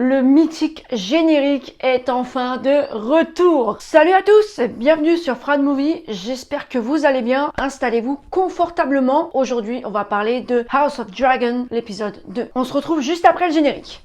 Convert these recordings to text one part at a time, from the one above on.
le mythique générique est enfin de retour. Salut à tous, bienvenue sur Fran Movie, j'espère que vous allez bien, installez-vous confortablement. Aujourd'hui, on va parler de House of Dragon, l'épisode 2. On se retrouve juste après le générique.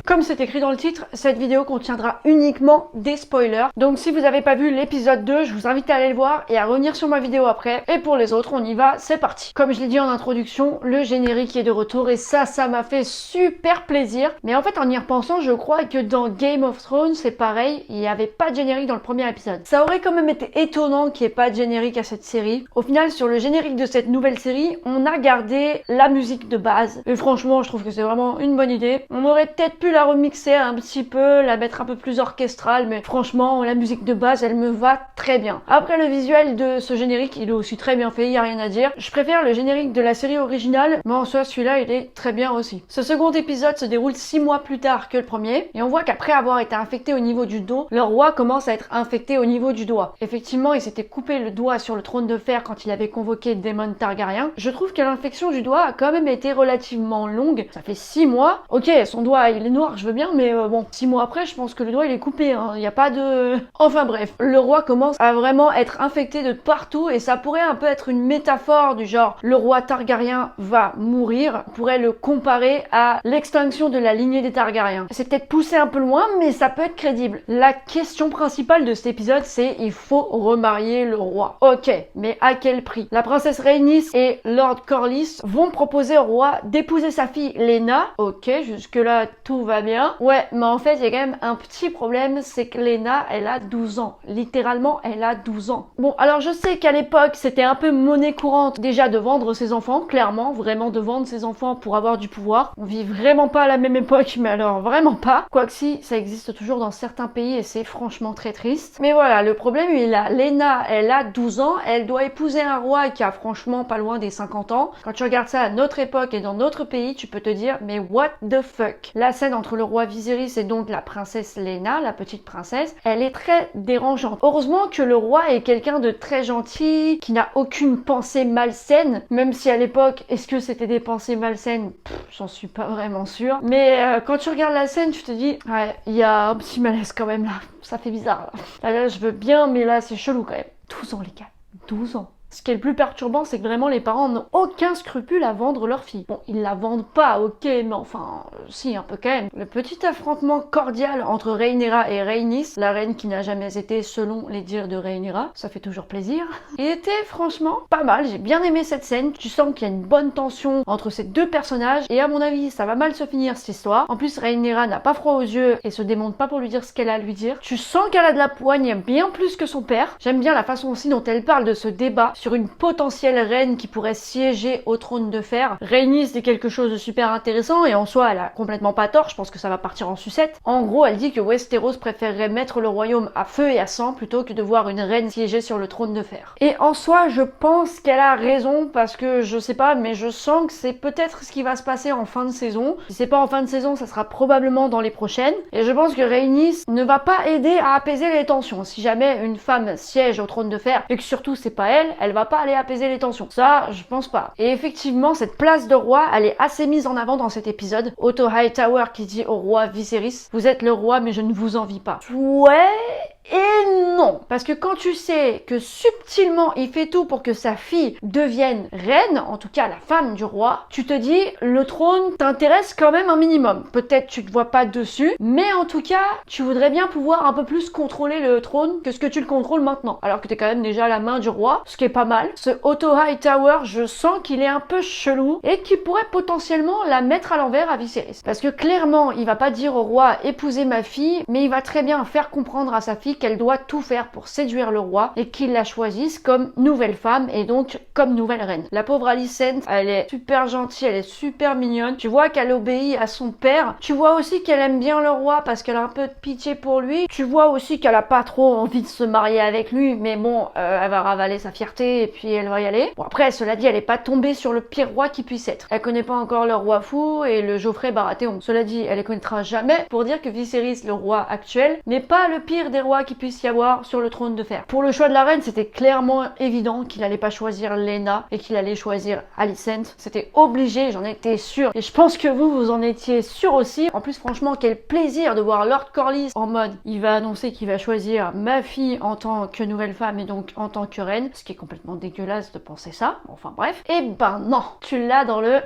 Comme c'est écrit dans le titre, cette vidéo contiendra uniquement des spoilers. Donc si vous n'avez pas vu l'épisode 2, je vous invite à aller le voir et à revenir sur ma vidéo après. Et pour les autres, on y va, c'est parti. Comme je l'ai dit en introduction, le générique est de retour et ça m'a fait super plaisir. Mais en fait, en y repensant, je crois que dans Game of Thrones, c'est pareil, il n'y avait pas de générique dans le premier épisode. Ça aurait quand même été étonnant qu'il n'y ait pas de générique à cette série. Au final, sur le générique de cette nouvelle série, on a gardé la musique de base. Et franchement, je trouve que c'est vraiment une bonne idée. On aurait peut-être pu la remixer un petit peu, la mettre un peu plus orchestrale, mais franchement, la musique de base, elle me va très bien. Après, le visuel de ce générique, il est aussi très bien fait, il n'y a rien à dire. Je préfère le générique de la série originale, mais en soi, celui-là, il est très bien aussi. Ce second épisode se déroule 6 mois plus tard que le premier, et on voit qu'après avoir été infecté au niveau du dos, le roi commence à être infecté au niveau du doigt. Effectivement, il s'était coupé le doigt sur le trône de fer quand il avait convoqué Daemon Targaryen. Je trouve que l'infection du doigt a quand même été relativement longue. Ça fait 6 mois. Ok, son doigt, il est noir, je veux bien, mais bon, 6 mois après, je pense que le doigt il est coupé, hein. Il n'y a pas de... Enfin bref, le roi commence à vraiment être infecté de partout et ça pourrait un peu être une métaphore du genre le roi Targaryen va mourir. On pourrait le comparer à l'extinction de la lignée des Targaryens. C'est peut-être poussé un peu loin, mais ça peut être crédible. La question principale de cet épisode, c'est il faut remarier le roi. Ok, mais à quel prix? La princesse Rhaenys et Lord Corlys vont proposer au roi d'épouser sa fille Laena. Ok, jusque là tout va bien. Ouais, mais en fait, il y a quand même un petit problème, c'est que Laena, elle a 12 ans. Littéralement, elle a 12 ans. Bon, alors je sais qu'à l'époque, c'était un peu monnaie courante déjà de vendre ses enfants, clairement, vraiment de vendre ses enfants pour avoir du pouvoir. On vit vraiment pas à la même époque, mais alors vraiment pas. Quoique si, ça existe toujours dans certains pays et c'est franchement très triste. Mais voilà, le problème, il est là. Laena, elle a 12 ans, elle doit épouser un roi qui a franchement pas loin des 50 ans. Quand tu regardes ça à notre époque et dans notre pays, tu peux te dire, mais what the fuck? La scène entre le roi Viserys et donc la princesse Laena, la petite princesse, elle est très dérangeante. Heureusement que le roi est quelqu'un de très gentil, qui n'a aucune pensée malsaine, même si à l'époque, est-ce que c'était des pensées malsaines? J'en suis pas vraiment sûre. Mais quand tu regardes la scène, tu te dis, ouais, il y a un petit malaise quand même là, ça fait bizarre là. Là, je veux bien, mais là c'est chelou quand même. 12 ans les gars, 12 ans. Ce qui est le plus perturbant, c'est que vraiment les parents n'ont aucun scrupule à vendre leur fille. Bon, ils la vendent pas, ok, mais enfin, si, un peu quand même. Le petit affrontement cordial entre Rhaenyra et Rhaenys, la reine qui n'a jamais été selon les dires de Rhaenyra, ça fait toujours plaisir. Il était franchement pas mal, j'ai bien aimé cette scène. Tu sens qu'il y a une bonne tension entre ces deux personnages, et à mon avis, ça va mal se finir cette histoire. En plus, Rhaenyra n'a pas froid aux yeux et se démonte pas pour lui dire ce qu'elle a à lui dire. Tu sens qu'elle a de la poigne bien plus que son père. J'aime bien la façon aussi dont elle parle de ce débat sur une potentielle reine qui pourrait siéger au trône de fer. Rhaenys dit quelque chose de super intéressant et en soi elle a complètement pas tort, je pense que ça va partir en sucette. En gros elle dit que Westeros préférerait mettre le royaume à feu et à sang plutôt que de voir une reine siéger sur le trône de fer. Et en soi je pense qu'elle a raison parce que je sais pas mais je sens que c'est peut-être ce qui va se passer en fin de saison. Si c'est pas en fin de saison ça sera probablement dans les prochaines et je pense que Rhaenys ne va pas aider à apaiser les tensions. Si jamais une femme siège au trône de fer et que surtout c'est pas elle, elle va pas aller apaiser les tensions. Ça, je pense pas. Et effectivement, cette place de roi, elle est assez mise en avant dans cet épisode. Otto Hightower qui dit au roi Viserys, vous êtes le roi mais je ne vous envie pas. Ouais... Et non, parce que quand tu sais que subtilement il fait tout pour que sa fille devienne reine, en tout cas la femme du roi, tu te dis le trône t'intéresse quand même un minimum. Peut-être tu te vois pas dessus, mais en tout cas tu voudrais bien pouvoir un peu plus contrôler le trône que ce que tu le contrôles maintenant. Alors que t'es quand même déjà à la main du roi, ce qui est pas mal. Ce Otto Hightower, je sens qu'il est un peu chelou et qu'il pourrait potentiellement la mettre à l'envers à Viserys. Parce que clairement il va pas dire au roi épousez ma fille, mais il va très bien faire comprendre à sa fille qu'elle doit tout faire pour séduire le roi et qu'il la choisisse comme nouvelle femme et donc comme nouvelle reine. La pauvre Alicent, elle est super gentille, elle est super mignonne. Tu vois qu'elle obéit à son père. Tu vois aussi qu'elle aime bien le roi parce qu'elle a un peu de pitié pour lui. Tu vois aussi qu'elle a pas trop envie de se marier avec lui, mais bon, elle va ravaler sa fierté et puis elle va y aller. Bon après, cela dit, elle est pas tombée sur le pire roi qui puisse être. Elle connaît pas encore le roi fou et le Geoffrey Baratheon. Cela dit, elle les connaîtra jamais pour dire que Viserys, le roi actuel, n'est pas le pire des rois choix qu'il puisse y avoir sur le trône de fer. Pour le choix de la reine, c'était clairement évident qu'il allait pas choisir Lena et qu'il allait choisir Alicent. C'était obligé, j'en étais sûre. Et je pense que vous en étiez sûr aussi. En plus, franchement, quel plaisir de voir Lord Corlys en mode, il va annoncer qu'il va choisir ma fille en tant que nouvelle femme et donc en tant que reine, ce qui est complètement dégueulasse de penser ça. Enfin bref. Et ben non, tu l'as dans le...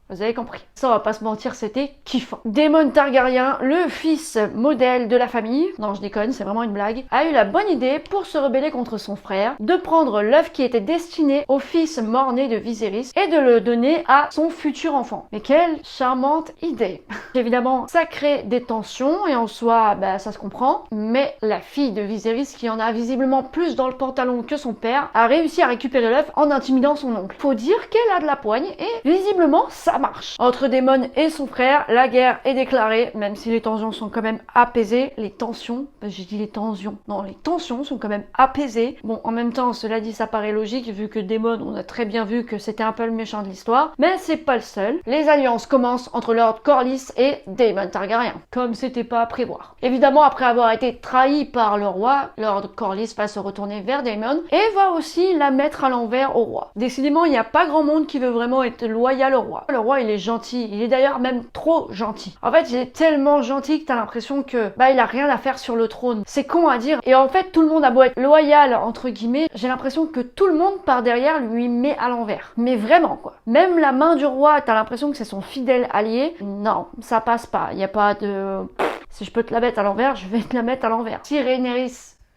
Vous avez compris. Ça, on va pas se mentir, c'était kiffant. Daemon Targaryen, le fils modèle de la famille, non je déconne, c'est vraiment une blague, a eu la bonne idée pour se rebeller contre son frère, de prendre l'œuf qui était destiné au fils mort-né de Viserys et de le donner à son futur enfant. Mais quelle charmante idée. Évidemment, ça crée des tensions et en soi, bah, ça se comprend, mais la fille de Viserys, qui en a visiblement plus dans le pantalon que son père, a réussi à récupérer l'œuf en intimidant son oncle. Faut dire qu'elle a de la poigne et visiblement, ça marche. Entre Daemon et son frère, la guerre est déclarée, même si les tensions sont quand même apaisées. Les tensions, j'ai dit les tensions. Non, les tensions sont quand même apaisées. Bon, en même temps, cela dit, ça paraît logique, vu que Daemon, on a très bien vu que c'était un peu le méchant de l'histoire. Mais c'est pas le seul. Les alliances commencent entre Lord Corlys et Daemon Targaryen, comme c'était pas à prévoir. Évidemment, après avoir été trahi par le roi, Lord Corlys va se retourner vers Daemon et va aussi la mettre à l'envers au roi. Décidément, il n'y a pas grand monde qui veut vraiment être loyal au roi. Le roi, il est gentil. Il est d'ailleurs même trop gentil. En fait, il est tellement gentil que t'as l'impression que, bah, il a rien à faire sur le trône. C'est con à dire. Et en fait, tout le monde a beau être loyal, entre guillemets, j'ai l'impression que tout le monde par derrière lui met à l'envers. Mais vraiment, quoi. Même la main du roi, t'as l'impression que c'est son fidèle allié. Non, ça passe pas. Il y a pas de... Si je peux te la mettre à l'envers, je vais te la mettre à l'envers. Si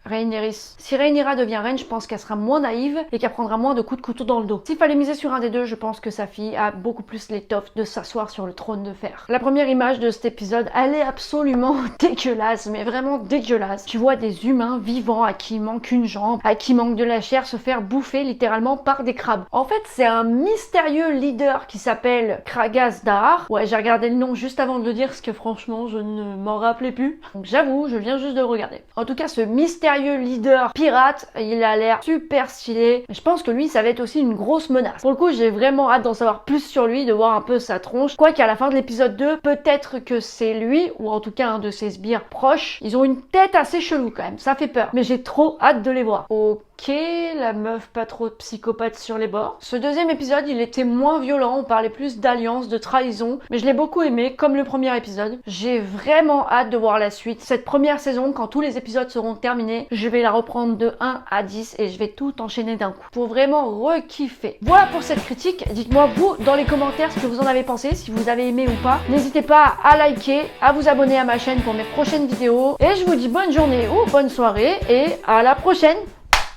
si Rhaenyra devient reine, je pense qu'elle sera moins naïve et qu'elle prendra moins de coups de couteau dans le dos. S'il fallait miser sur un des deux, je pense que sa fille a beaucoup plus l'étoffe de s'asseoir sur le trône de fer. La première image de cet épisode, elle est absolument dégueulasse, mais vraiment dégueulasse. Tu vois des humains vivants à qui il manque une jambe, à qui il manque de la chair, se faire bouffer littéralement par des crabes. En fait, c'est un mystérieux leader qui s'appelle Kragas Dahar. Ouais, j'ai regardé le nom juste avant de le dire, parce que franchement, je ne m'en rappelais plus. Donc j'avoue, je viens juste de le regarder. En tout cas, ce mystérieux leader pirate, il a l'air super stylé. Je pense que lui, ça va être aussi une grosse menace. Pour le coup, j'ai vraiment hâte d'en savoir plus sur lui, de voir un peu sa tronche. Quoi qu'à la fin de l'épisode 2, peut-être que c'est lui, ou en tout cas un de ses sbires proches. Ils ont une tête assez chelou quand même, ça fait peur. Mais j'ai trop hâte de les voir. Ok, la meuf pas trop psychopathe sur les bords. Ce deuxième épisode, il était moins violent, on parlait plus d'alliance, de trahison, mais je l'ai beaucoup aimé, comme le premier épisode. J'ai vraiment hâte de voir la suite. Cette première saison, quand tous les épisodes seront terminés, je vais la reprendre de 1 à 10 et je vais tout enchaîner d'un coup, pour vraiment re-kiffer. Voilà pour cette critique. Dites-moi vous, dans les commentaires, ce que vous en avez pensé, si vous avez aimé ou pas. N'hésitez pas à liker, à vous abonner à ma chaîne pour mes prochaines vidéos. Et je vous dis bonne journée ou bonne soirée et à la prochaine.